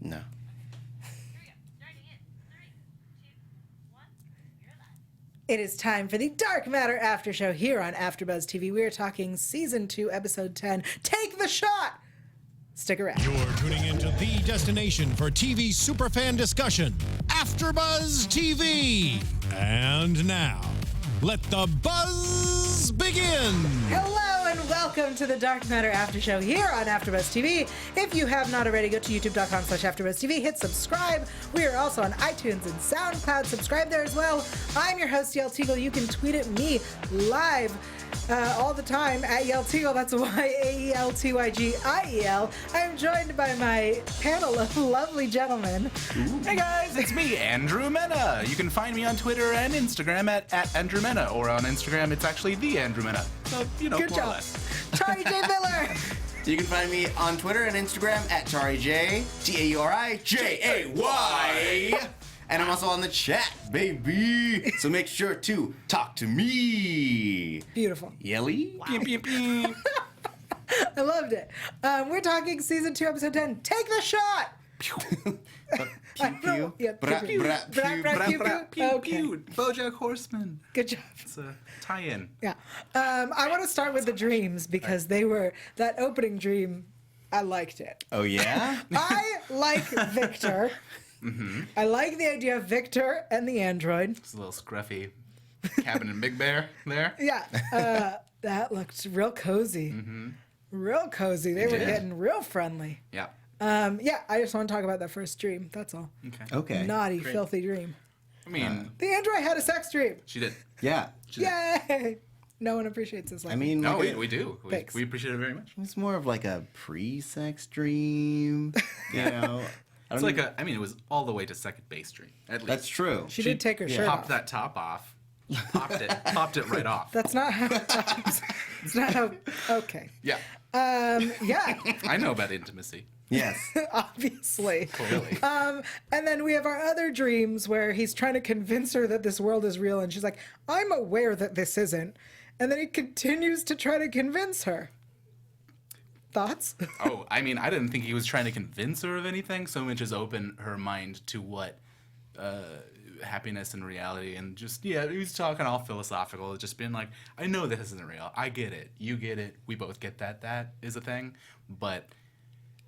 No. It is time for the Dark Matter After Show here on AfterBuzz TV. We are talking Season 2, Episode 10, Take the Shot! Stick around. You're tuning into the destination for TV superfan discussion, AfterBuzz TV. And now, let the buzz begin! Hello and welcome to the Dark Matter After Show here on AfterBuzz TV. If you have not already, go to youtube.com/AfterBuzzTV, hit subscribe. We are also on iTunes and SoundCloud. Subscribe there as well. I'm your host, Yael Tygiel. You can tweet at me live all the time at Yael Tygiel. That's YAELTYGIEL. I'm joined by my panel of lovely gentlemen. Ooh. Hey guys, it's me, Andrew Mena. You can find me on Twitter and Instagram at Andrew Mena, or on Instagram it's actually the Andrew Mena. So, you know, Good more job. or less. Tauri Miller. You can find me on Twitter and Instagram at TauriJ, TauriJay. And I'm also on the chat, baby. So make sure to talk to me. Beautiful. Yelly? Pew, pew, pew. I loved it. We're talking Season 2, Episode 10, Take the Shot! Pew, pew. Yeah, Bra, pew, bra, pew. pew, Bra, bra, pew, bra. pew. Okay. BoJack Horseman. Good job. It's a tie-in. Yeah. I want to start with the dreams because they were, that opening dream, I liked it. Oh, yeah? I like Victor. Mm-hmm. I like the idea of Victor and the android. It's a little scruffy Cabin and Big Bear there. Yeah. That looked real cozy. Mm-hmm. Real cozy. They were did. getting real friendly. Yeah. Yeah, I just want to talk about that first dream. That's all. Okay. Naughty, Great. filthy dream. I mean, The android had a sex dream. she did. Yeah. She did. Yay! No one appreciates this. Like I mean, No, like we do. Thanks. We appreciate it very much. it's more of like a pre-sex dream, you know? It's like a, I mean, it was all the way to second base dream, at least. That's true. she did take her shirt Popped off. that top off. Popped it right off. That's not how it happens. It's not how. Okay. Yeah. Yeah. I know about intimacy. Yes. Obviously. Clearly. And then we have our other dreams where he's trying to convince her that this world is real, and she's like, "I'm aware that this isn't," and then he continues to try to convince her. Thoughts? Oh, I mean, I didn't think he was trying to convince her of anything so much as open her mind to what happiness and reality, and just, yeah, he was talking all philosophical, just being like, I know this isn't real. I get it. You get it. We both get that. That is a thing. But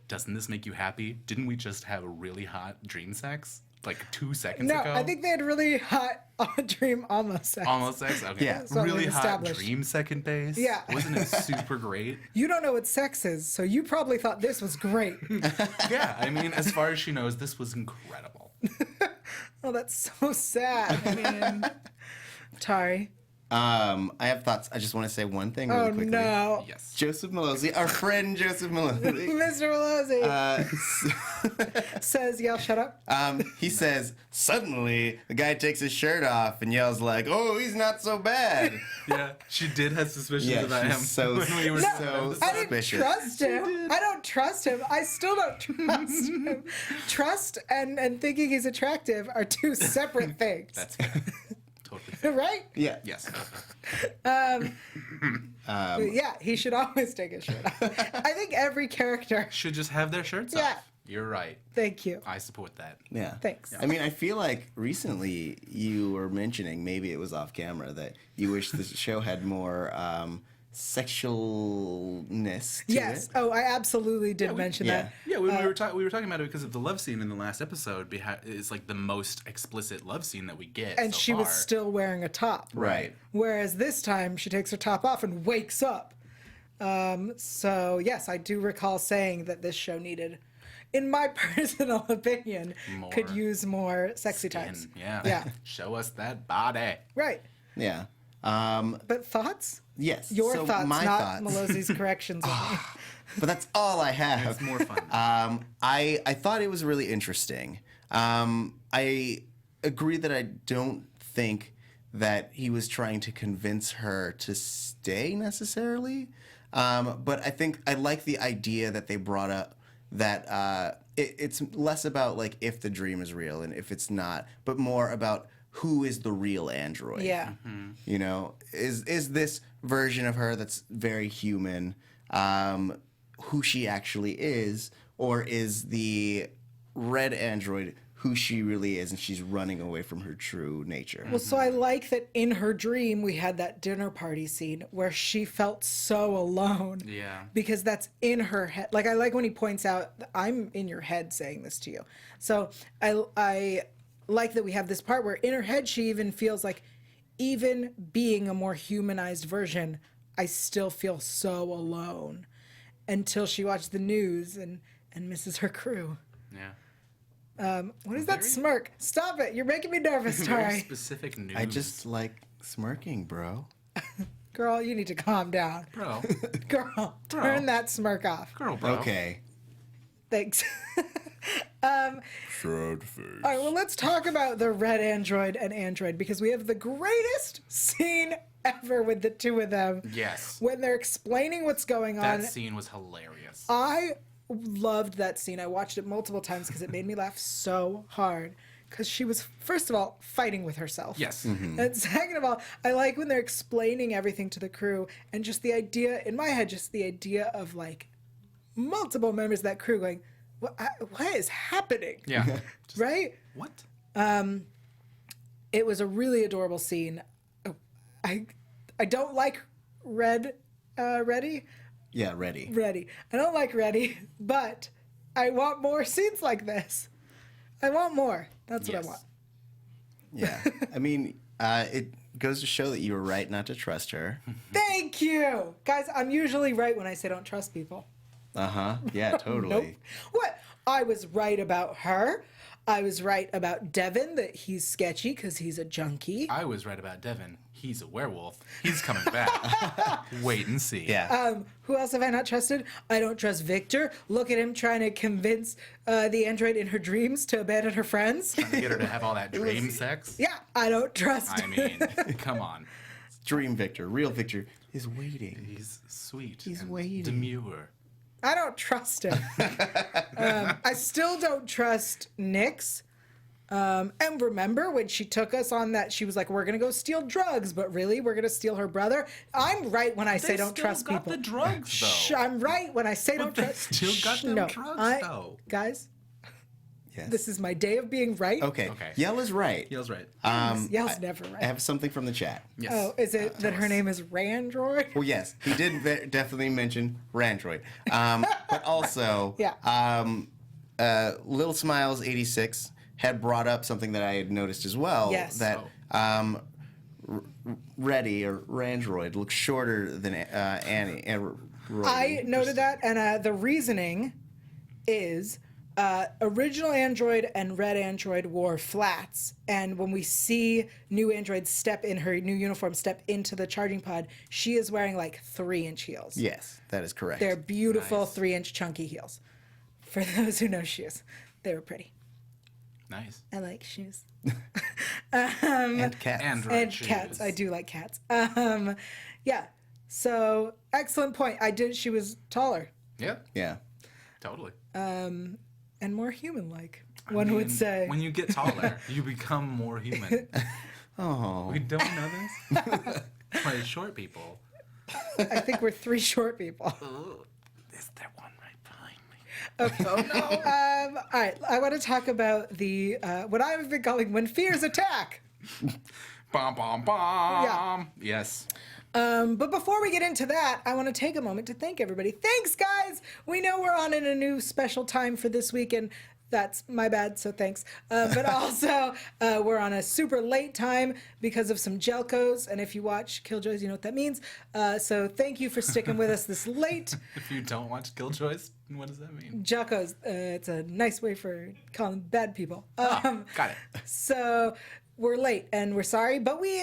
doesn't this make you happy? Didn't we just have a really hot dream sex like 2 seconds No, ago? I think they had really hot dream almost sex. Almost sex? Okay. Yeah. So Really we hot established. dream second base? Yeah. Wasn't it super great? You don't know what sex is, so you probably thought this was great. Yeah, I mean, as far as she knows, this was incredible. Oh, that's so sad. I mean, Tari. I have thoughts. I just want to say one thing really Oh, quickly. no. Yes. Joseph Malozzi, our friend Joseph Malozzi, Mr. Malozzi says, "Yell, shut up." he says, suddenly the guy takes his shirt off and yells like, oh, he's not so bad. Yeah, she did have suspicions Yeah, about she's him. so- when we were so I didn't suspicious. trust him. I don't trust him. I still don't trust him. Trust and thinking he's attractive are two separate things. That's fair. Totally fair. Right? Yeah. Yes. Yeah, he should always take his shirt off. I think every character. Should just have their shirts Yeah. off. You're right. Thank you. I support that. Yeah. Thanks. I mean, I feel like recently you were mentioning, maybe it was off camera, that you wish the show had more sexualness to Yes. it. Oh, I absolutely did mention yeah. that. Yeah, we were talking about it because of the love scene in the last episode. It's like the most explicit love scene that we get. And so she was far. still wearing a top. Right. Whereas this time she takes her top off and wakes up. So yes, I do recall saying that this show needed, in my personal opinion, could More use more sexy Skin, times. Yeah. Yeah. Show us that body. Right. Yeah. But thoughts? Yes. Your so thoughts, my not thoughts. Malozzi's corrections of me. But that's all I have. It's more fun. I thought it was really interesting. I agree that I don't think that he was trying to convince her to stay necessarily. But I think I like the idea that they brought up that it's less about like if the dream is real and if it's not, but more about who is the real android. Yeah. You know, is this version of her that's very human who she actually is, or is the red android who she really is, and she's running away from her true nature. Well, so I like that in her dream we had that dinner party scene where she felt so alone. Yeah. Because that's in her head. Like, I like when he points out, I'm in your head saying this to you. So I like that we have this part where in her head she even feels like, even being a more humanized version, I still feel so alone. Until she watched the news and misses her crew. Yeah. What is that smirk? Stop it. You're making me nervous, Very Tauri. specific news. I just like smirking, bro. Girl, you need to calm down. Bro. Girl, turn that smirk off. Girl, bro. Okay. Thanks. Sad face. All right, well, let's talk about the red android and android because we have the greatest scene ever with the two of them. Yes. When they're explaining what's going on. That scene was hilarious. I loved that scene. I watched it multiple times because it made me laugh so hard. Because she was, first of all, fighting with herself. Yes. And second of all, I like when they're explaining everything to the crew and just the idea, in my head, just the idea of like multiple members of that crew going, what is happening? Yeah. Right? What? It was a really adorable scene. I don't like Reddy. Yeah, ready. I don't like Reddy, but I want more scenes like this. I want more. That's what I want. Yeah. I mean, it goes to show that you were right not to trust her. Thank you. Guys, I'm usually right when I say don't trust people. Uh-huh. Yeah, totally. Nope. What? I was right about her. I was right about Devin, that he's sketchy because he's a junkie. I was right about Devin. He's a werewolf. He's coming back. Wait and see. Yeah. Who else have I not trusted? I don't trust Victor. Look at him trying to convince the android in her dreams to abandon her friends. Trying to get her to have all that dream sex. Yeah, I don't trust. I mean, come on. Dream Victor, real Victor, is waiting. He's sweet. He's and waiting. Demure. I don't trust him. I still don't trust Nyx. And remember when she took us on that, she was like, we're going to go steal drugs, but really, we're going to steal her brother? I'm right when I say don't trust got people. the drugs, though. Shh, I'm right when I say don't they trust. still got them no, drugs, though. Guys, Yes. this is my day of being right. Okay. Okay. Yael is right. Yael's right. Yael's never right. I have something from the chat. Yes. Oh, is it that her name is Randroid? Well, yes, he did definitely mention Randroid. But also, Yeah. Little Smiles 86 had brought up something that I had noticed as well. Yes. That Reddy or Randroid looks shorter than Annie. I noted that, and the reasoning is original Android and Red Android wore flats, and when we see new Android step in her new uniform, step into the charging pod, she is wearing like 3-inch heels. Yes, that is correct. They're beautiful Nice. 3-inch chunky heels. For those who know shoes, they were pretty. Nice. I like shoes. And cats. Android And shoes. cats. I do like cats. Yeah. So excellent point. She was taller Yep. Yeah. Totally. and more human-like. I One would mean, say. When you get taller, you become more human. Oh. We don't know this? Like short people. I think we're 3 short people. Is there one right behind me? Okay. Oh no. All right. I want to talk about the what I've been calling when fears attack. Bom, bom, bom. Yes. But before we get into that, I want to take a moment to thank everybody. Thanks, guys. We know we're on in a new special time for this week, and that's my bad, so thanks. But also, we're on a super late time because of some Jelcos, and if you watch Killjoys, you know what that means. So thank you for sticking with us this late. If you don't watch Killjoys, what does that mean? Jelcos, it's a nice way for calling bad people. Got it. So we're late and we're sorry, but we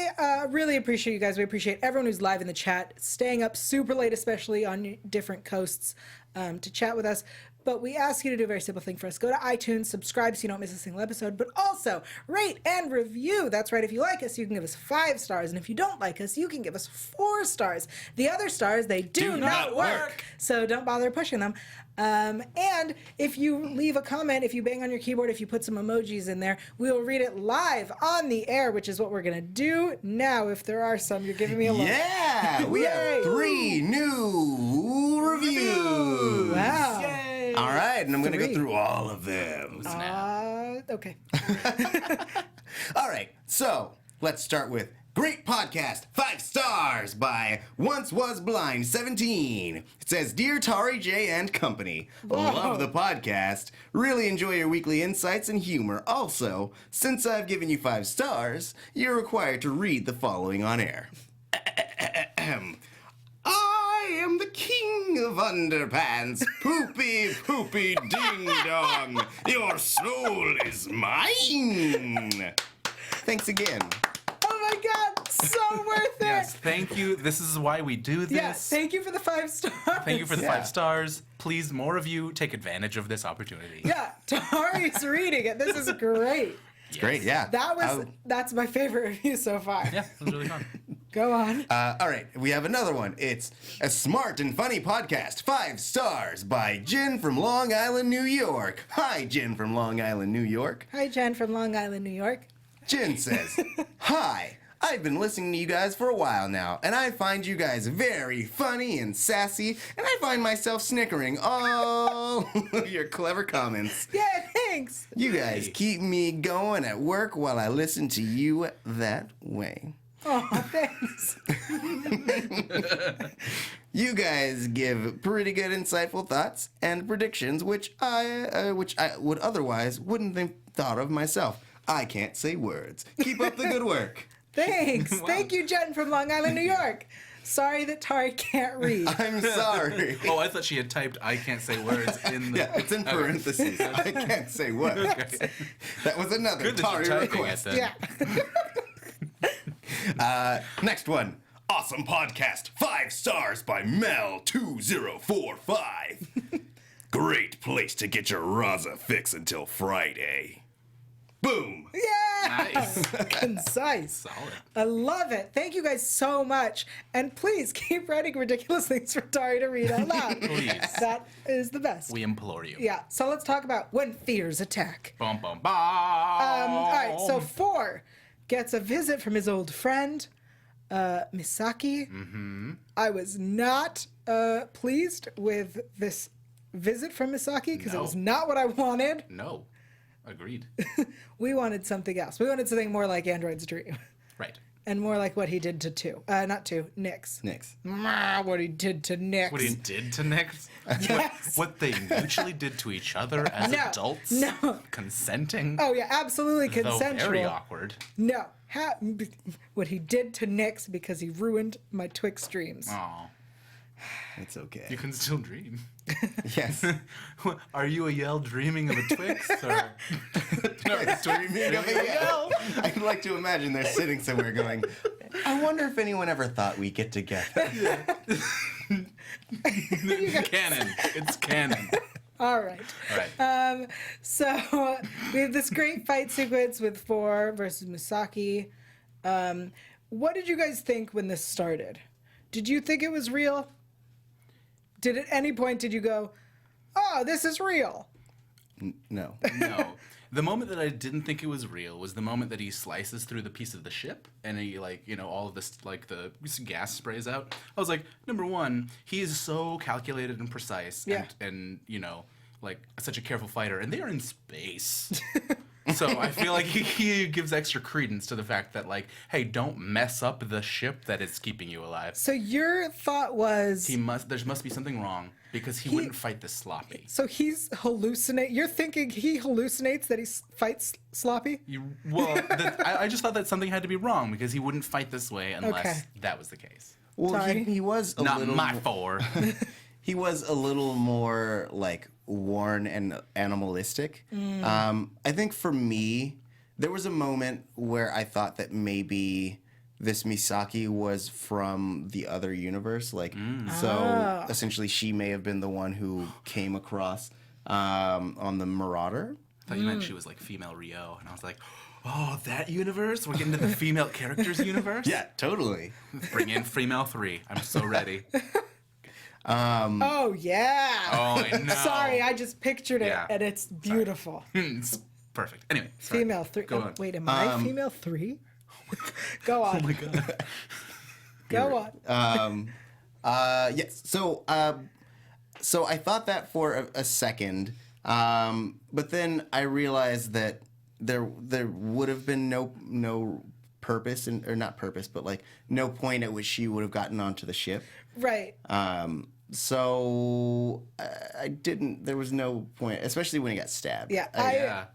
really appreciate you guys. We appreciate everyone who's live in the chat, staying up super late, especially on different coasts, to chat with us. But we ask you to do a very simple thing for us. Go to iTunes, subscribe so you don't miss a single episode, but also rate and review. That's right. If you like us, you can give us 5 stars. And if you don't like us, you can give us 4 stars. The other stars, they do not work. So don't bother pushing them. And if you leave a comment, if you bang on your keyboard, if you put some emojis in there, we will read it live on the air, which is what we're going to do now. If there are some, you're giving me a look. Yeah, we Yay. have 3 new reviews. Wow. Yay! All right, and I'm going to go 3. through all of them. Okay. All right, so let's start with great podcast, 5 stars by Once Was Blind 17. It says, Dear Tauri J and Company, love the podcast. Really enjoy your weekly insights and humor. Also, since I've given you 5 stars, you're required to read the following on air. I am the king of underpants. Poopy, poopy, ding dong. Your soul is mine. Thanks again. Oh my God, so worth it. Yes, thank you. This is why we do this. Yes, thank you for the 5 stars. Thank you for the Yeah. 5 stars. Please, more of you take advantage of this opportunity. Yeah, Tari's reading it. This is great. It's great, yeah. That's my favorite review so far. Yeah, it was really fun. Go on. All right, we have another one. It's a smart and funny podcast, 5 stars by Jen from Long Island, New York. Hi, Jen from Long Island, New York. Hi, Jen from Long Island, New York. Jen says, Hi, I've been listening to you guys for a while now, and I find you guys very funny and sassy, and I find myself snickering all of your clever comments. Yeah, thanks. You guys keep me going at work while I listen to you that way. Oh, thanks. You guys give pretty good insightful thoughts and predictions, which I would otherwise wouldn't have thought of myself. I can't say words. Keep up the good work. Thanks. Thank you, Jen from Long Island, New York. Sorry that Tari can't read. I'm sorry. Oh, I thought she had typed "I can't say words" in the. Yeah, it's in parentheses. I can't say words. Okay. That was another Good that Tari you're typing it request. then. Yeah. Next one. Awesome podcast. 5 stars by Mel2045. Great place to get your Raza fix until Friday. Boom. Yeah. Nice. Concise. Solid. I love it. Thank you guys so much. And please keep writing ridiculous things for Tari to read out loud. Please. That is the best. We implore you. Yeah. So let's talk about when fears attack. Bum bum bum. All right. So 4 gets a visit from his old friend, Misaki. Mm-hmm. I was not pleased with this visit from Misaki because it No. was not what I wanted. No. Agreed. We wanted something else. We wanted something more like Android's Dream. Right. And more like what he did to Nyx. Nyx. What he did to Nyx. What he did to Nyx? Yes. What they mutually did to each other as No. adults? No. Consenting? Oh, yeah, absolutely Though consensual. very awkward. No. What he did to Nyx because he ruined my Twix dreams. Aw. It's okay. You can still dream. Yes. Are you a Yael dreaming of a Twix? Or... Dreaming of a Yael. I'd like to imagine they're sitting somewhere going, I wonder if anyone ever thought we'd get together. Canon. It's canon. All right. All right. So we have this great fight sequence with 4 versus Misaki. What did you guys think when this started? Did you think it was real? Did at any point did you go, oh, this is real? No. No. The moment that I didn't think it was real was the moment that he slices through the piece of the ship and he, all of this, the gas sprays out. I was like, number one, he is so calculated and precise and such a careful fighter. And they are in space. So I feel like he gives extra credence to the fact that, hey, don't mess up the ship that is keeping you alive. So your thought was There must be something wrong because he wouldn't fight this sloppy. so he's You're thinking he hallucinates that he fights sloppy? I just thought that something had to be wrong because he wouldn't fight this way unless that was the case. Well, Sorry. he was a Not little my 4. he was a little more worn and animalistic. I think for me, there was a moment where I thought that maybe this Misaki was from the other universe. So essentially she may have been the one who came across on the Marauder. I thought you meant she was female Rio, and I was like, oh, that universe? We're getting to the female characters universe? Yeah, totally. Bring in female 3. I'm so ready. Oh yeah. Oh, I know. Sorry, I just pictured it Yeah. and it's beautiful. It's perfect. Anyway, sorry. Female 3. Go on. Wait, am I female 3? Go on. Oh my god. Go on. Yes. So So I thought that for a second, but then I realized that there would have been no purpose, or not purpose, but like no point at which she would have gotten onto the ship. Right. So I didn't. There was no point, especially when he got stabbed. Yeah,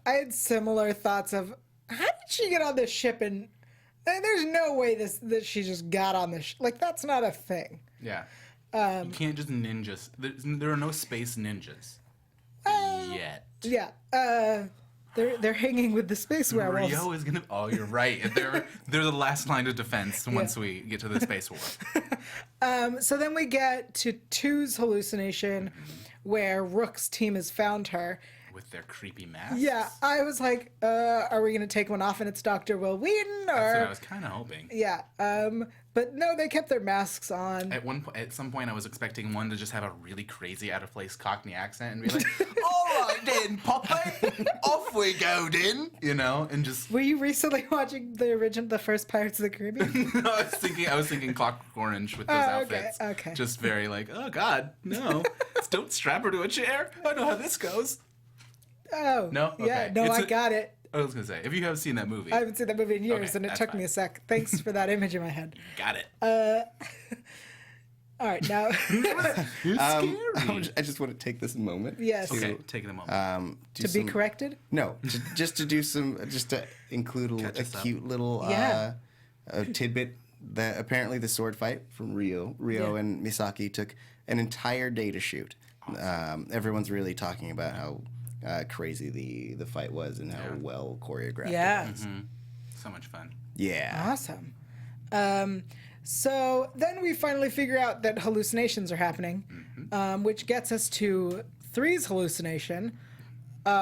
I had similar thoughts of how did she get on this ship, and there's no way that she just got on this. Like that's not a thing. Yeah. You can't just ninjas. There are no space ninjas yet. Yeah. They're hanging with the space werewolves. Rio is gonna. Oh, you're right. They're the last line of defense once we get to the space war. So then we get to 2's hallucination, where Rook's team has found her. With their creepy masks. Yeah, I was like, are we gonna take one off and it's Dr. Will Wheaton? Or... That's what I was kind of hoping. Yeah. But no, they kept their masks on. At some point, I was expecting one to just have a really crazy, out of place Cockney accent and be like, "All right then, Poppy, off we go then," you know, and just. Were you recently watching the first Pirates of the Caribbean? I was thinking Clockwork Orange with those outfits. Okay. Just very like, oh God, no, don't strap her to a chair. I know how this goes. Oh. No. Okay. Yeah. No, I got it. I was gonna say, if you have seen that movie, I haven't seen that movie in years, Okay, and it that's took fine. me a sec. Thanks for that image in my head. got it. All right, now. I just want to take this moment. Yes. Okay, take it a moment. Do To be some- corrected? No, just to do just to include a us up. cute little Yeah. tidbit that apparently the sword fight from Rio Yeah. and Misaki took an entire day to shoot. Everyone's really talking about how crazy the fight was and how well choreographed Yeah. it was. So much fun. Yeah. Awesome. So then we finally figure out that hallucinations are happening, which gets us to 3's hallucination,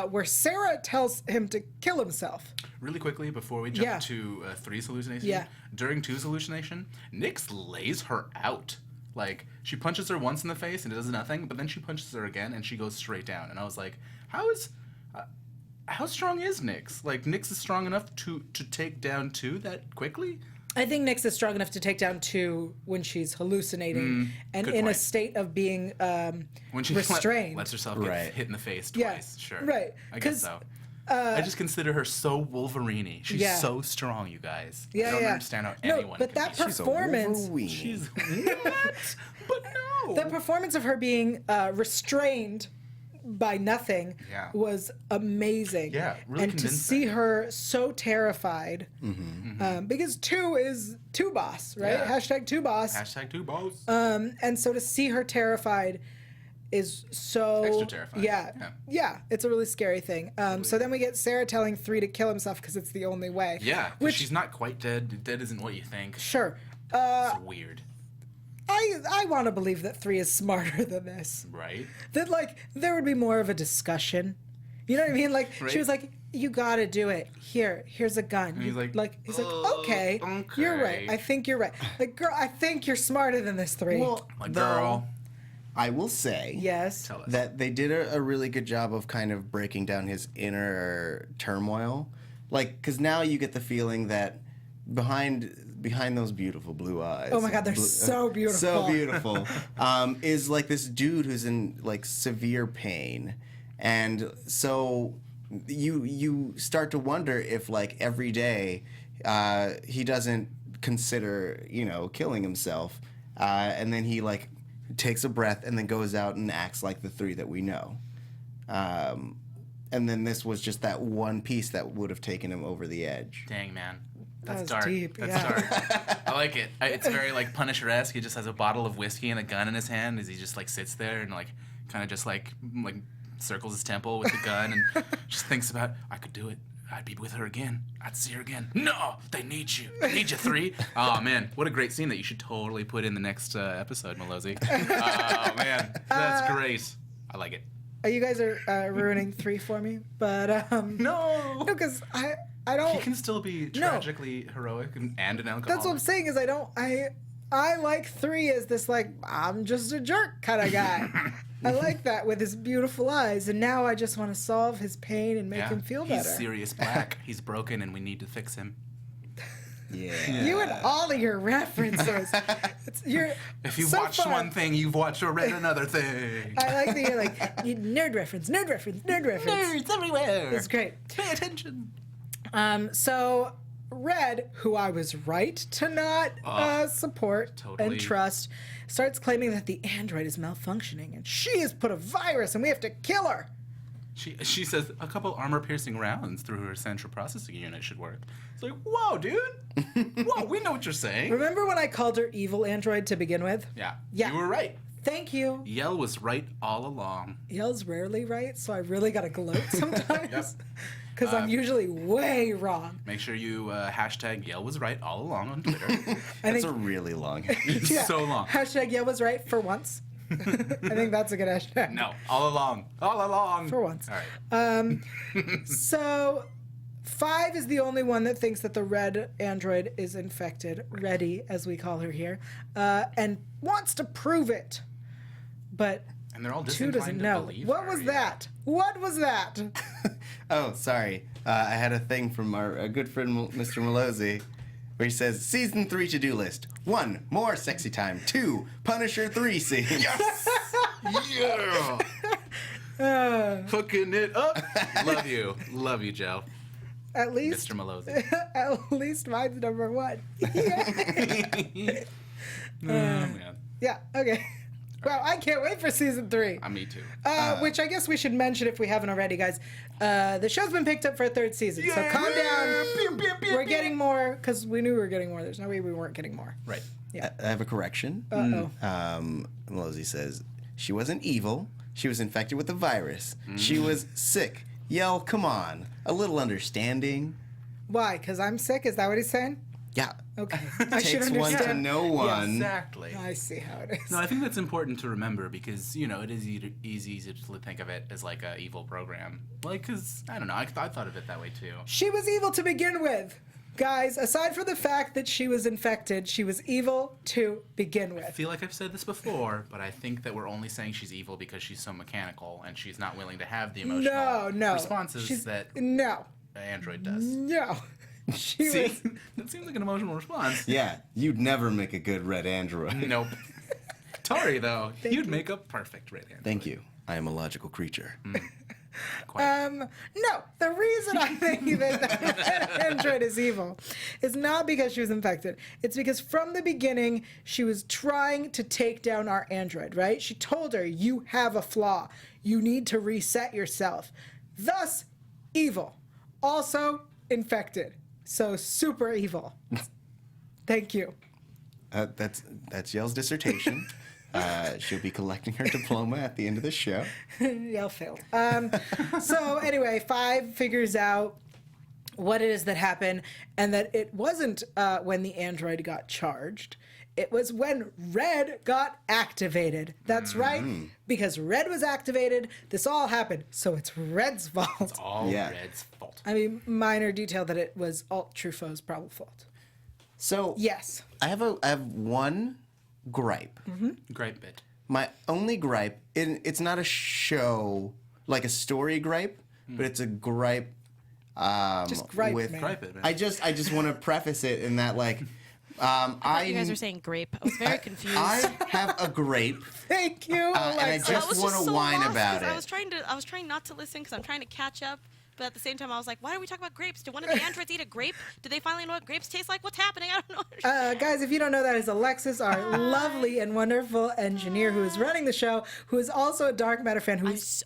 where Sarah tells him to kill himself. Really quickly, before we jump Yeah. to 3's hallucination, Yeah. during 2's hallucination, Nyx lays her out. Like, she punches her once in the face and it does nothing, but then she punches her again and she goes straight down. And I was like, how strong is Nyx? Like, Nyx is strong enough to take down 2 that quickly? I think Nyx is strong enough to take down 2 when she's hallucinating and good in a point. state of being When she restrained. lets herself get Right. hit in the face Yeah, twice. Sure. right. I guess 'Cause, so. I just consider her so Wolverine-y. She's Yeah. so strong, you guys. Yeah, I don't yeah. understand how No, anyone but can that be. She's a performance. Wolverine. She's what? But no. The performance of her being restrained by nothing Yeah. was amazing. Yeah, really and to convincing. see her so terrified, because 2 is 2 boss, right? Yeah. Hashtag 2 boss. Hashtag 2 balls. And so to see her terrified is so Extra terrifying. Yeah, it's a really scary thing. So then we get Sarah telling 3 to kill himself because it's the only way. Yeah, 'cause which she's not quite dead. Dead isn't what you think. sure. It's weird, I want to believe that 3 is smarter than this. right? That like there would be more of a discussion. You know what I mean? Like Right. she was like, "You gotta do it. Here's a gun." And he's like, okay, you're right. okay." I think you're right. Like, girl, I think you're smarter than this 3. Well, Like, though, girl, I will say yes. tell us. that they did a really good job of kind of breaking down his inner turmoil. Like, because now you get the feeling that behind those beautiful blue eyes. Oh my God, they're so beautiful. So beautiful. Is like this dude who's in like severe pain. And so you start to wonder if like every day he doesn't consider, killing himself. And then he like takes a breath and then goes out and acts like the 3 that we know. And then this was just that one piece that would have taken him over the edge. Dang, man. That That's was dark. deep, That's yeah. dark. I like it. It's very like Punisher-esque. He just has a bottle of whiskey and a gun in his hand as he just like sits there and like kind of just like circles his temple with the gun and just thinks about, I could do it. I'd be with her again. I'd see her again. No, they need you. They need you 3. Oh man, what a great scene that you should totally put in the next episode, Malozzi. Oh man, that's great. I like it. You guys are ruining 3 for me, but No, because I don't. he can still be tragically heroic and an alcoholic. That's what I'm saying is I like 3 as this like I'm just a jerk kind of guy. I like that with his beautiful eyes, and now I just want to solve his pain and make him feel better. He's Sirius Black. He's broken, and we need to fix him. Yeah. You and all of your references. If you so watched far, one thing, you've watched or read another thing. I like that you're like, nerd reference, nerd reference, nerd reference. Nerds everywhere. It's great. Pay attention. So Red, who I was right to not support totally. and trust, starts claiming that the android is malfunctioning and she has put a virus and we have to kill her. She says a couple armor-piercing rounds through her central processing unit should work. It's like, whoa, dude. Whoa, we know what you're saying. Remember when I called her evil android to begin with? Yeah. Yeah. You were right. Thank you. Yael was right all along. Yael's rarely right, so I really gotta gloat sometimes. Yep. Because I'm usually way wrong. Make sure you hashtag Yael was right all along on Twitter. That's a really long. Yeah. So long. Hashtag Yael was right for once. I think that's a good hashtag. No, all along. All along. For once. All right. So 5 is the only one that thinks that the red android is infected, Reddy, as we call her here, and wants to prove it. But And they're all 2 doesn't disinclined to know. believe What her, was yeah. that? What was that? Oh, sorry. I had a thing from our good friend Mr. Malozzi where he says, Season 3 to-do list. 1, more sexy time. 2, Punisher 3 scene. Yes! Yeah! Hooking it up. Love you. Love you, Joe. At least, Mr. Malozzi. at least mine's number 1. Yeah. Oh, man. Yeah. Okay. Wow, I can't wait for season 3. Me too. Which I guess we should mention if we haven't already, guys. The show's been picked up for a 3rd season, so calm down. We're getting more because we knew we were getting more. There's no way we weren't getting more. Right. Yeah. I have a correction. Uh-oh. Malozzi says, she wasn't evil. She was infected with a virus. She was sick. Yael, come on. A little understanding. Why? Because I'm sick? Is that what he's saying? Yeah. Okay. I should Takes one to understand. know one. Exactly. I see how it is. No, I think that's important to remember because, you know, it is easy to think of it as like a evil program. Like, because, I don't know, I thought of it that way too. She was evil to begin with. Guys, aside from the fact that she was infected, she was evil to begin I with. feel like I've said this before, but I think that we're only saying she's evil because she's so mechanical and she's not willing to have the emotional No. responses that No. an android does. No. She See? was... That seems like an emotional response. Yeah, you'd never make a good red android. Nope. Tori, though, you'd make a perfect red android. Thank you. I am a logical creature. Quite. No, the reason I think that android is evil is not because she was infected. It's because from the beginning, she was trying to take down our android, right? She told her, you have a flaw. You need to reset yourself. Thus, evil. Also, infected. So, super evil. Thank you. That's Yael's dissertation. She'll be collecting her diploma at the end of the show. Y'all failed. So anyway, 5 figures out what it is that happened, and that it wasn't when the android got charged. It was when Red got activated. That's right, because Red was activated. This all happened, so it's Red's fault. All Yeah. Red's fault. I mean, minor detail that it was Alt Truffaut's probable fault. So Yes. I have one gripe. Great bit. My only gripe, it's not a show, like a story gripe, but it's a gripe. Just gripe, with, man. Gripe it, man. I just want to preface it in that, like, I You guys were saying grape. I was very confused. I have a grape, Thank you, and I Alexa. just I was want to so whine lost about 'cause it. I was trying not to listen because I'm trying to catch up. But at the same time, I was like, why are we talking about grapes? Do one of the androids eat a grape? Do they finally know what grapes taste like? What's happening? I don't know. Guys, if you don't know, that is Alexis, our lovely and wonderful engineer who is running the show, who is also a Dark Matter fan. Who's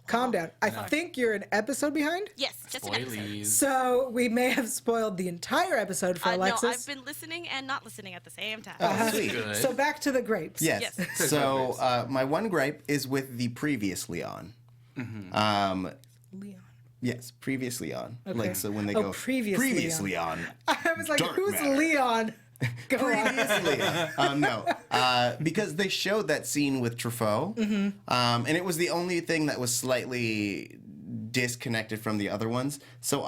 calm down. I think you're an episode behind. Yes, just an episode. Spoilies. So we may have spoiled the entire episode for No, Alexis. I've been listening and not listening at the same time. Sweet. Good. So back to the grapes. Yes. Yes. So my one gripe is with the previously on. Leon. Yes, previously on. Okay. Like, so when they Oh, go previously on. I was like, Dark who's matter. Leon? Go on. Previously on. No, because they showed that scene with Truffaut, and it was the only thing that was slightly disconnected from the other ones. So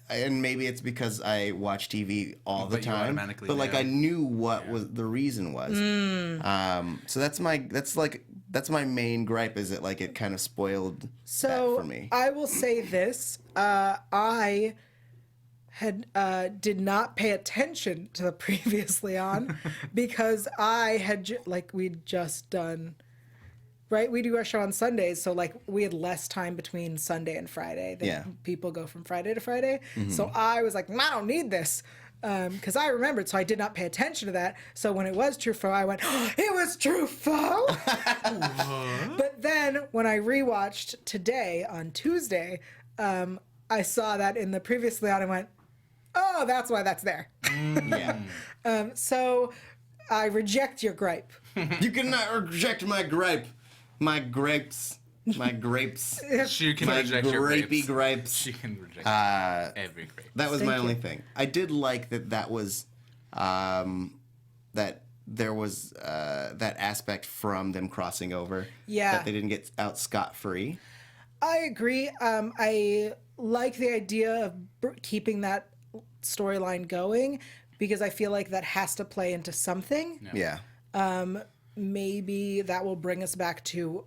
and maybe it's because I watch TV all the But you time, automatically but like knew. I knew what was the reason was. So that's my main gripe, is it like it kind of spoiled that So for me. I will say this. I did not pay attention to the previously on because I had we'd just done. Right, we do our show on Sundays, so like we had less time between Sunday and Friday than people go from Friday to Friday. So I was like, I don't need this because I remembered, so I did not pay attention to that. So when it was Truffaut, I went, it was Truffaut. But then when I rewatched today on Tuesday, I saw that in the previously on and went, oh, that's why that's there. So I reject your gripe. You cannot reject my gripe. My grapes. My grapes. She can My reject your grapey grapes. grapes. She can reject every grape. That was Thank my you. only thing. I did like that was that there was that aspect from them crossing over. Yeah. That they didn't get out scot-free. I agree. I like the idea of keeping that storyline going because I feel like that has to play into something. Yeah. Maybe that will bring us back to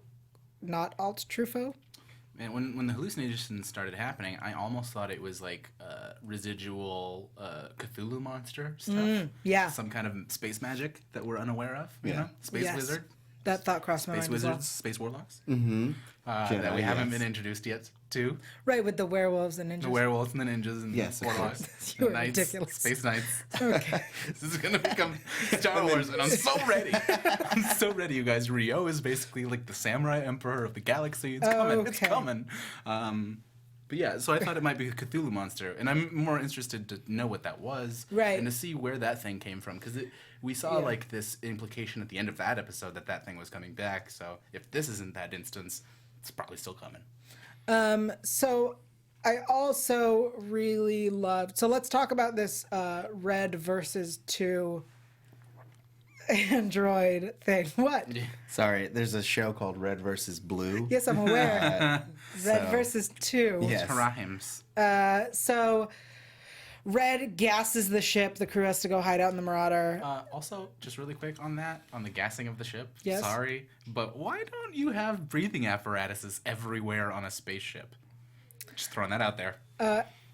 not alt Truffaut. Man, when the hallucinations started happening, I almost thought it was like residual Cthulhu Monster stuff. Yeah. Some kind of space magic that we're unaware of, you know? Space Yes. wizard. That thought crossed my Space mind as well. wizards, space warlocks. Mm-hmm. That we haven't been introduced yet to. Right, with the werewolves and ninjas. The werewolves and the ninjas and Yes, the of warlocks. course. You the are knights, ridiculous. Space knights. Okay. This is going to become Star Wars, and I'm so ready. I'm so ready, you guys. Rio is basically like the samurai emperor of the galaxy. It's coming. It's Okay. coming. But yeah, so I thought it might be a Cthulhu monster, and I'm more interested to know what that was, Right. and to see where that thing came from, because we saw Yeah. like this implication at the end of that episode that thing was coming back. So if this isn't that instance, it's probably still coming. So I also really loved. So let's talk about this Red versus 2 Android thing. What? Sorry, there's a show called Red versus Blue. Yes, I'm aware. Red so- versus 2. Yes. Rhymes. So Red gasses the ship. The crew has to go hide out in the Marauder. Also, just really quick on the gassing of the ship. Yes. Sorry, but why don't you have breathing apparatuses everywhere on a spaceship? Just throwing that out there.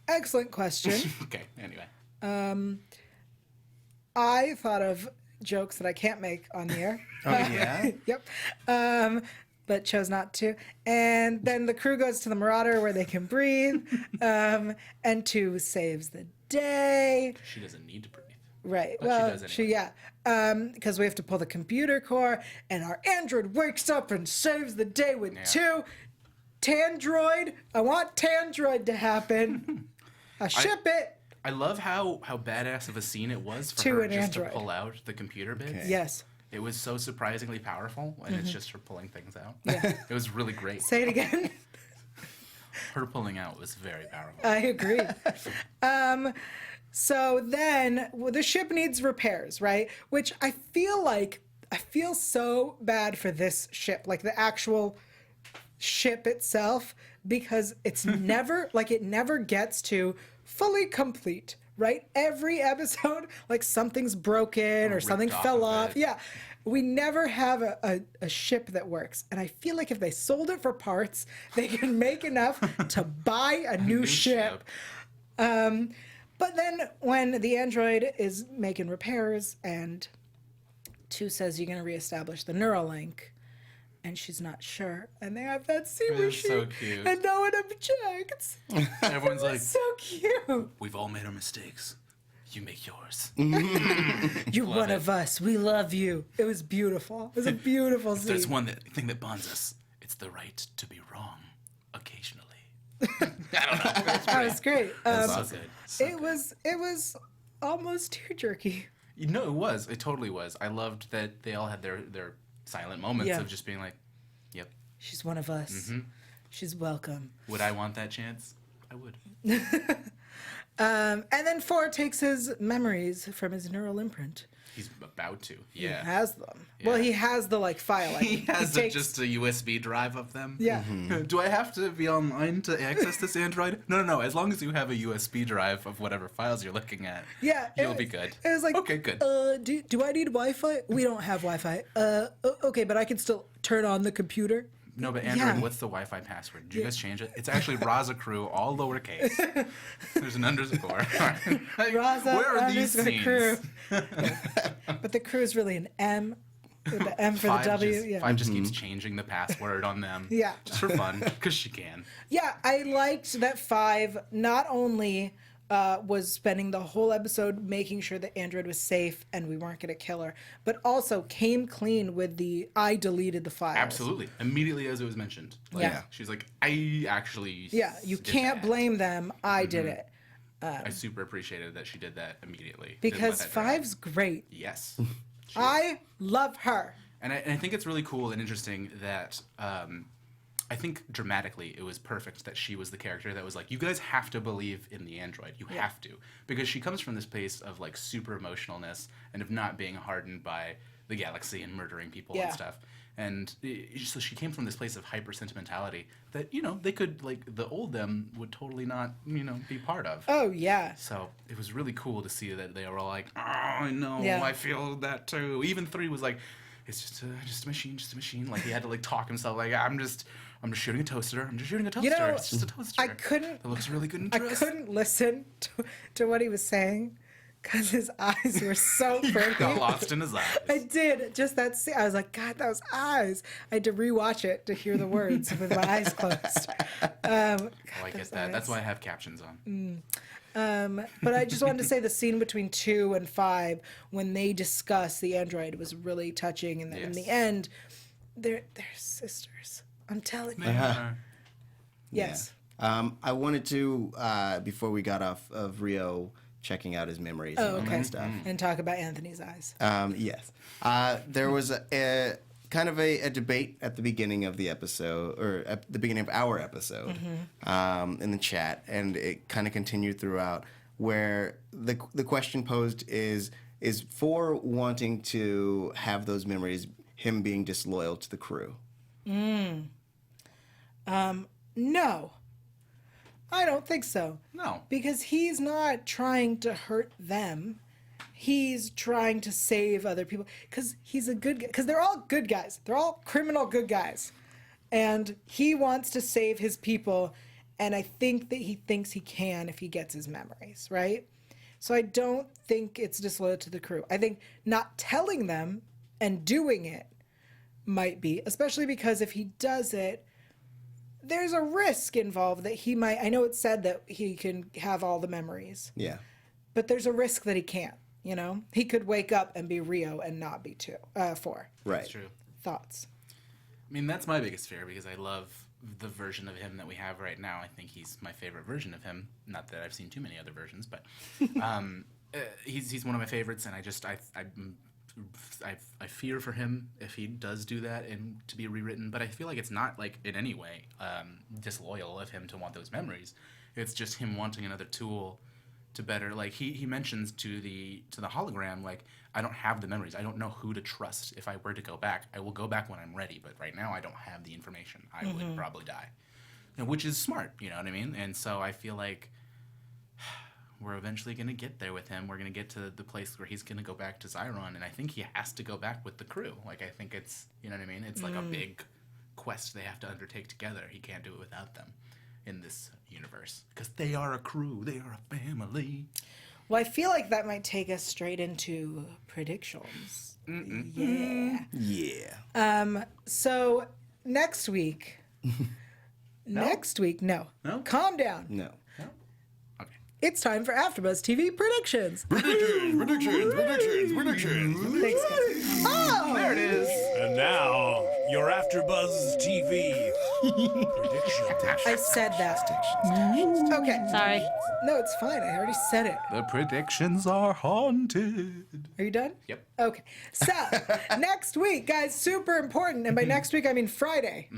Excellent question. Okay, anyway. I thought of jokes that I can't make on the air. Oh, yeah? Yep. But chose not to. And then the crew goes to the Marauder where they can breathe. And 2 saves the day. She doesn't need to breathe. Right. But she Well, does anyway. yeah. Because we have to pull the computer core, and our android wakes up and saves the day with 2. Tandroid. I want Tandroid to happen. I ship it. I love how badass of a scene it was for To her an just android. to pull out the computer bits. Okay. Yes. It was so surprisingly powerful, and it's just her pulling things out. Yeah. It was really great. Say it again. Her pulling out was very powerful. I agree. So then the ship needs repairs, right? Which I feel so bad for this ship, like the actual ship itself, because it's never it never gets to fully complete, right? Every episode, like something's broken or ripped something off fell of off. it. Yeah. We never have a ship that works. And I feel like if they sold it for parts, they can make enough to buy a new ship. But then when the android is making repairs and 2 says you're going to reestablish the Neuralink, and she's not sure, and they have that scene It where was so cute. and no one objects. Everyone's like, So cute. we've all made our mistakes. You make yours. You're Love one it. of us. We love you. It was beautiful. It was a beautiful scene. There's one thing that bonds us. It's the right to be wrong, occasionally. I don't know. That was great. So good. So It was almost tear jerky. You know, it was. It totally was. I loved that they all had their silent moments Yeah. of just being like, yep. She's one of us. She's welcome. Would I want that chance? I would. And then 4 takes his memories from his neural imprint. He's about to. He Yeah. has them. Well, Yeah. he has the file. I He mean. has takes- just a USB drive of them. Yeah. Do I have to be online to access this Android? No. As long as you have a USB drive of whatever files you're looking at, Yeah. you'll be good. It was like, Okay, good. Do I need Wi-Fi? We don't have Wi-Fi. Okay, but I can still turn on the computer. No, but Android, what's the Wi-Fi password? Did you guys change it? It's actually Raza Crew, all lowercase. There's an underscore. Like, Raza where are these scenes? crew. But the crew is really an M. With the M for the W. Five just keeps changing the password on them. Yeah. Just for fun, because she can. Yeah, I liked that 5 not only was spending the whole episode making sure that Android was safe and we weren't going to kill her, but also came clean with the I deleted the files. Absolutely. Immediately as it was mentioned. Like, Yeah. She's like, I actually You did can't that. blame them. I did it. I super appreciated that she did that immediately. Because Didn't let that drag. 5's great. Yes. I love her. And I think it's really cool and interesting that I think dramatically it was perfect that she was the character that was like, you guys have to believe in the android. You have to. Because she comes from this place of like super emotionalness and of not being hardened by the galaxy and murdering people and stuff. And so she came from this place of hyper sentimentality that, you know, they could, like, the old them would totally not, you know, be part of. Oh, yeah. So it was really cool to see that they were all like, oh, I know, Yeah. I feel that too. Even 3 was like, it's just a machine. Like he had to like talk himself like, I'm just shooting a toaster. I'm just shooting a toaster. You know, it's just a toaster. I couldn't. That looks really good in I dress. couldn't listen to what he was saying because his eyes were so pretty. Got lost in his eyes. I did. Just that scene. I was like, God, those eyes. I had to rewatch it to hear the words with my eyes closed. God, I get those that. That's eyes. why I have captions on. But I just wanted to say the scene between 2 and 5 when they discuss the android was really touching, and in the Yes. end, they're sisters. I'm telling you. Yes. I wanted to, before we got off of Rio checking out his memories and all Okay. that stuff. And talk about Anthony's eyes. Yes. There was a kind of a debate at the beginning of the episode, or at the beginning of our episode, in the chat, and it kind of continued throughout, where the question posed is 4 wanting to have those memories, him being disloyal to the crew? No. I don't think so. No. Because he's not trying to hurt them. He's trying to save other people. Because he's a good guy. Because they're all good guys. They're all criminal good guys. And he wants to save his people. And I think that he thinks he can if he gets his memories, right? So I don't think it's disloyal to the crew. I think not telling them and doing it might be. Especially because if he does it, there's a risk involved that he might. I know it's said that he can have all the memories, Yeah. but there's a risk that he can't. You know, he could wake up and be Rio and not be 4. Right. That's true. Thoughts? I mean, that's my biggest fear because I love the version of him that we have right now. I think he's my favorite version of him. Not that I've seen too many other versions, but he's one of my favorites, and I fear for him if he does do that and to be rewritten. But I feel like it's not like in any way disloyal of him to want those memories. It's just him wanting another tool to better. Like he mentions to the hologram, like, I don't have the memories. I don't know who to trust. If I were to go back, I will go back when I'm ready. But right now, I don't have the information. I would probably die, which is smart. You know what I mean? And so I feel like we're eventually going to get there with him. We're going to get to the place where he's going to go back to Zyron, and I think he has to go back with the crew. Like, I think it's, you know what I mean? It's like a big quest they have to undertake together. He can't do it without them in this universe because they are a crew. They are a family. Well, I feel like that might take us straight into predictions. Yeah. Yeah. So next week. Next week, no. Calm down. No. It's time for AfterBuzz TV predictions. Predictions. Thanks, guys. Oh, There it is. And now, your AfterBuzz TV prediction. I said that. Okay. Sorry. No, it's fine. I already said it. The predictions are haunted. Are you done? Yep. Okay. So, next week, guys, super important. And by next week, I mean Friday.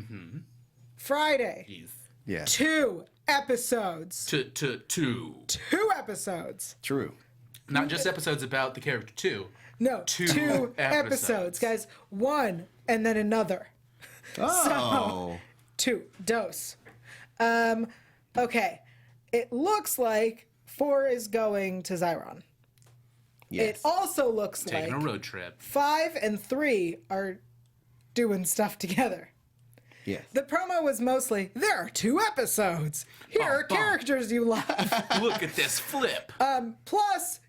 Friday. Jeez. Yeah. 2 episodes. Two. 2 episodes. True. Not just episodes about the character, two. No, 2 episodes, guys. 1 and then another. Oh. 2. Dose. Okay. It looks like 4 is going to Zyron. Yes. It also looks Taking like a road trip. 5 and 3 are doing stuff together. Yes. The promo was mostly, there are 2 episodes. Here are bum. characters you love. Look at this flip. Plus,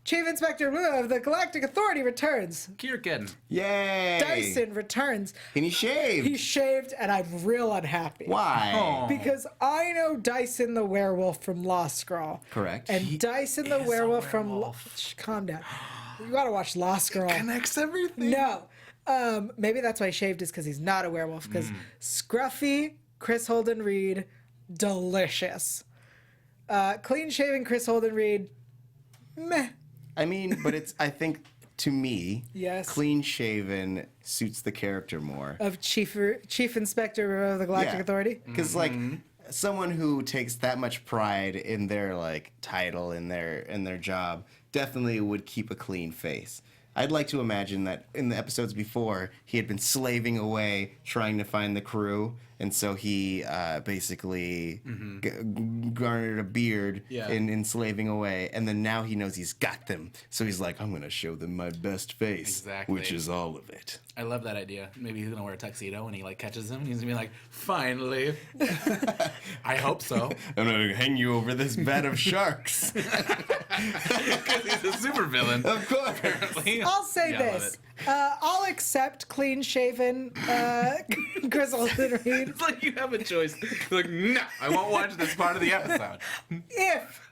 Chief Inspector Blue of the Galactic Authority returns. Kirkin. Yay! Dyson returns. Can you shave? He shaved, and I'm real unhappy. Why? Oh. Because I know Dyson the werewolf from Lost Girl. Correct. And Dyson the is a werewolf from... werewolf. Shh, calm down. You gotta watch Lost Girl. Connects everything. No. Maybe that's why he shaved, is because he's not a werewolf. Because scruffy Chris Holden Reed, delicious. Clean-shaven Chris Holden Reed, meh. I mean, but I think, to me, Yes. clean shaven suits the character more. Of Chief Inspector of the Galactic Authority. Because, like, someone who takes that much pride in their, like, title, in their job, definitely would keep a clean face. I'd like to imagine that in the episodes before, he had been slaving away trying to find the crew, and so he basically garnered a beard in slaving away, and then now he knows he's got them, so he's like, I'm going to show them my best face, Exactly. which is all of it. I love that idea. Maybe he's gonna wear a tuxedo when he like catches him, and he's gonna be like, "Finally." I hope so. I'm going to hang you over this vat of sharks. Because he's a supervillain. Of course. Apparently. I'll say Yeah, I love this. it. I'll accept clean-shaven Chris Holden Reed It's like you have a choice. You're like, no, I won't watch this part of the episode. if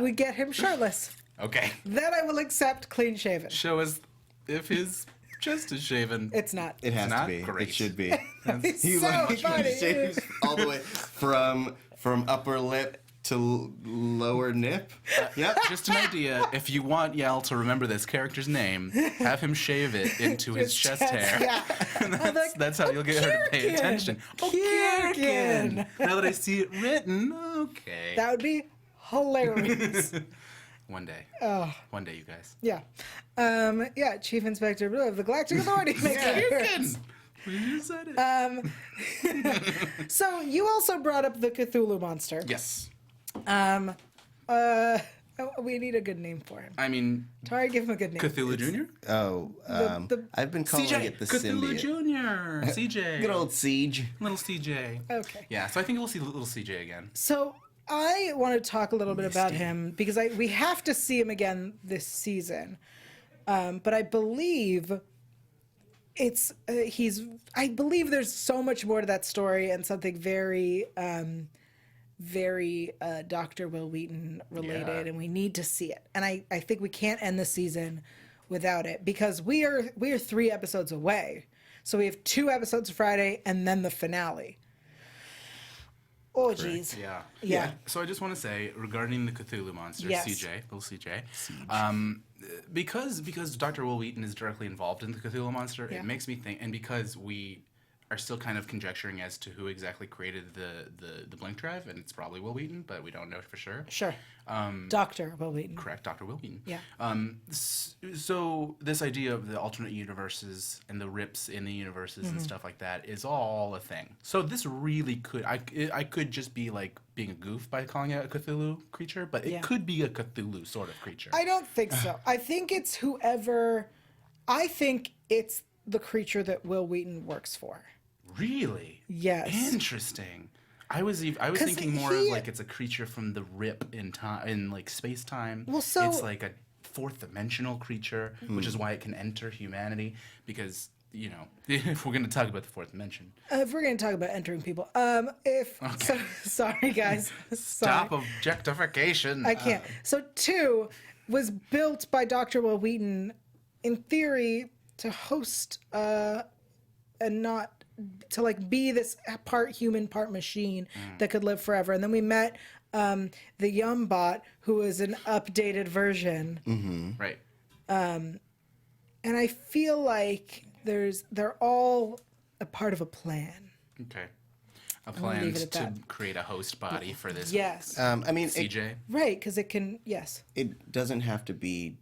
we get him shirtless. Okay. Then I will accept clean-shaven. Show us if his chest is shaven. It's not. It has to not be. great. It should be. It's He so like funny. shaves all the way from upper lip to lower nip. Yep. Just an idea. If you want Yael to remember this character's name, have him shave it into his chest hair. Yeah. And I'm like, that's how you'll get her to pay Kirkin. attention. Oh, Kirkin. Kirkin. Now that I see it written, okay. That would be hilarious. One day. Oh. One day, you guys. Yeah. Yeah, Chief Inspector Blue of the Galactic Authority makes an appearance. You said it. So you also brought up the Cthulhu Monster. Yes. We need a good name for him. I mean, Tari, give him a good name. Cthulhu Jr.? Oh, the- I've been calling CJ. it the Cthulhu symbiote. Jr. CJ. Good old Siege. Little CJ. Okay. Yeah, so I think we'll see little CJ again. So I want to talk a little bit about him because we have to see him again this season. But I believe I believe there's so much more to that story and something very Dr. Will Wheaton related, Yeah. and we need to see it. And I think we can't end the season without it because we are 3 episodes away. So we have 2 episodes Friday and then the finale. Oh, geez. Yeah. Yeah. So I just want to say regarding the Cthulhu Monster, Yes. CJ, little CJ, because Dr. Will Wheaton is directly involved in the Cthulhu Monster, Yeah. it makes me think, and because we are still kind of conjecturing as to who exactly created the blink drive, and it's probably Will Wheaton, but we don't know for sure. Sure. Dr. Will Wheaton. Correct, Dr. Will Wheaton. Yeah. So this idea of the alternate universes and the rips in the universes and stuff like that is all a thing. So this really could, I could just be like being a goof by calling it a Cthulhu creature, but it Yeah. could be a Cthulhu sort of creature. I don't think so. I think it's I think it's the creature that Will Wheaton works for. Really? Yes. Interesting. I was thinking more of like it's a creature from the rip in time, in like space time. Well, so- it's like a fourth dimensional creature, which is why it can enter humanity. Because if we're gonna talk about the fourth dimension, If we're going to talk about entering people, sorry guys. stop Sorry. objectification. I can't. So 2 was built by Dr. Will Wheaton, in theory, to host and not to like be this part human, part machine that could live forever. And then we met the Yum Bot, who is an updated version. Right. And I feel like they're all a part of a plan. Okay. A leave plan it at to that. create a host body for this. Yes. I mean, CJ. Right, because it can, yes. it doesn't have to be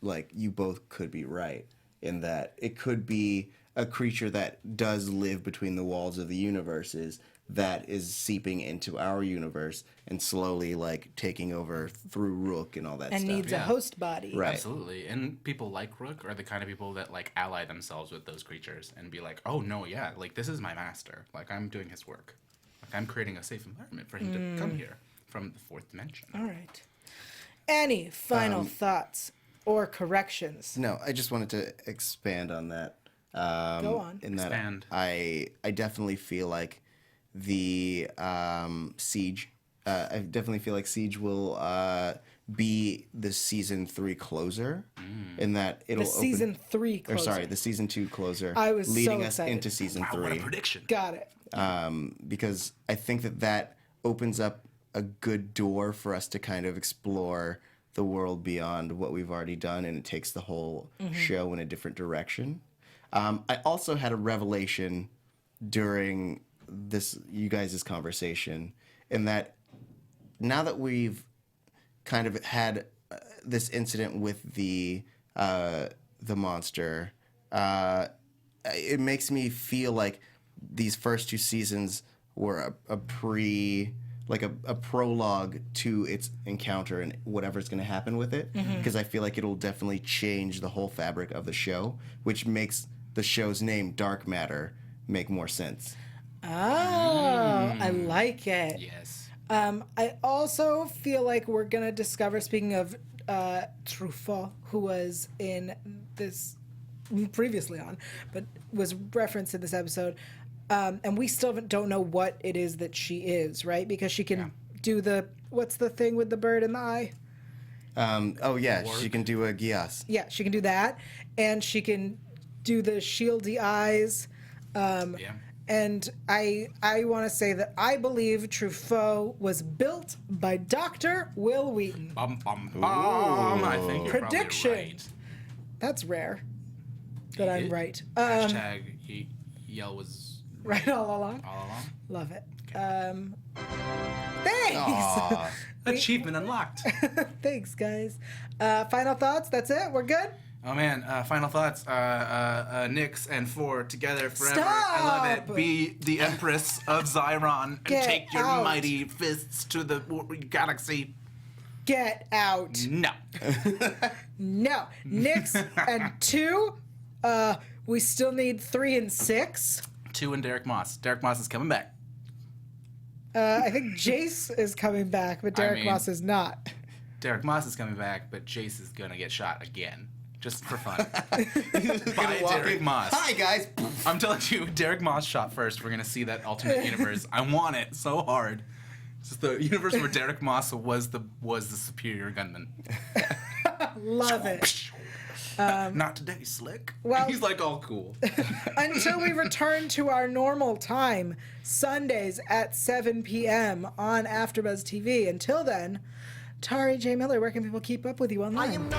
like you both could be right in that it could be a creature that does live between the walls of the universes that is seeping into our universe and slowly like taking over through Rook and all that And stuff. needs a host body. Right. Absolutely. And people like Rook are the kind of people that like ally themselves with those creatures and be like, oh no, yeah, like this is my master. Like I'm doing his work. Like I'm creating a safe environment for him to come here from the fourth dimension. All right. Any final thoughts or corrections? No, I just wanted to expand on that. Go on. In that Expand. I definitely feel like the Siege. I definitely feel like Siege will be the season 3 closer, in that it'll The open, season 3 or closer. sorry, the season 2 closer. I was so leading us excited. into season Wow, 3. what a prediction. Got it. Because I think that opens up a good door for us to kind of explore the world beyond what we've already done, and it takes the whole show in a different direction. I also had a revelation during this you guys' conversation, in that now that we've kind of had this incident with the monster, it makes me feel like these first 2 seasons were a prologue to its encounter and whatever's going to happen with it, because I feel like it'll definitely change the whole fabric of the show, which makes the show's name Dark Matter make more sense. Oh, I like it. Yes. I also feel like we're going to discover, speaking of Truffaut, who was in this previously on, but was referenced in this episode, and we still don't know what it is that she is, right? Because she can do what's the thing with the bird in the eye? She can do a Gias. Yeah, she can do that, and she can do the shieldy eyes. And I want to say that I believe Truffaut was built by Dr. Will Wheaton. Bum, bum, bum. I think you're Prediction. probably right. That's rare that I'm It- right. Hashtag Yael was Right all along. all along. Love it. Thanks. Achievement unlocked. Thanks, guys. Final thoughts? That's it? We're good? Oh man, final thoughts. Nyx and 4 together forever. I love Stop! it. Be the Empress of Xiron and Get take your out. mighty fists to the galaxy. Get out. No. No. Nyx and 2. We still need 3 and 6. 2 and Derek Moss. Derek Moss is coming back. I think Jace is coming back, but Derek mean- Moss is not. Derek Moss is coming back, but Jace is gonna get shot again. Just for fun. By walk Derek in, Moss. Hi guys. I'm telling you, Derek Moss shot first. We're gonna see that alternate universe. I want it so hard. It's just the universe where Derek Moss was the superior gunman. Love it. Not today, Slick. well- He's like all cool. Until we return to our normal time, Sundays at 7 p.m. on AfterBuzz TV. Until then, Tauri J. Miller, where can people keep up with you online?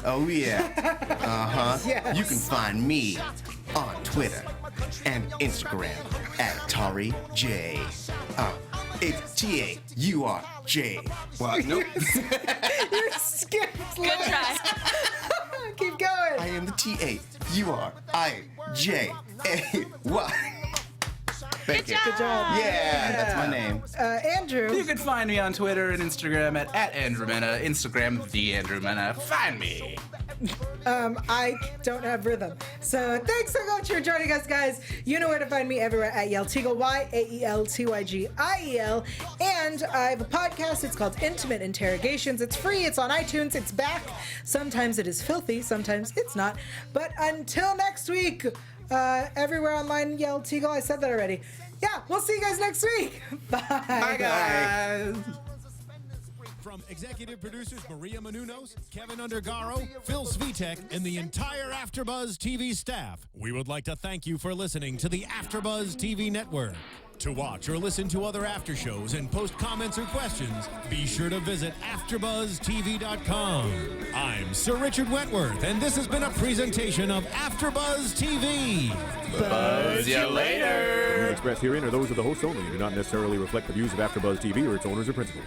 Oh yeah. Yes. You can find me on Twitter and Instagram at Tauri J. It's Taurj. What? Nope. You're skipped. Good try. Keep going. I am the Taurij. Thank you. job. Good job. Yeah, that's my name. Andrew. You can find me on Twitter and Instagram at Andrew Mena. Instagram, the Andrew Mena. Find me. I don't have rhythm. So thanks so much for joining us, guys. You know where to find me everywhere at Yael Tygiel, YAELTYGIEL. And I have a podcast. It's called Intimate Interrogations. It's free. It's on iTunes. It's back. Sometimes it is filthy. Sometimes it's not. But until next week, everywhere online, Yael Tygiel. I said that already. Yeah, we'll see you guys next week. Bye. Bye, guys. From executive producers Maria Menounos, Kevin Undergaro, Phil Svitek, and the entire AfterBuzz TV staff, we would like to thank you for listening to the AfterBuzz TV network. To watch or listen to other after shows and post comments or questions, be sure to visit AfterBuzzTV.com. I'm Sir Richard Wentworth, and this has been a presentation of AfterBuzz TV. Buzz you later. Views expressed herein are those of the hosts only and do not necessarily reflect the views of AfterBuzz TV or its owners or principals.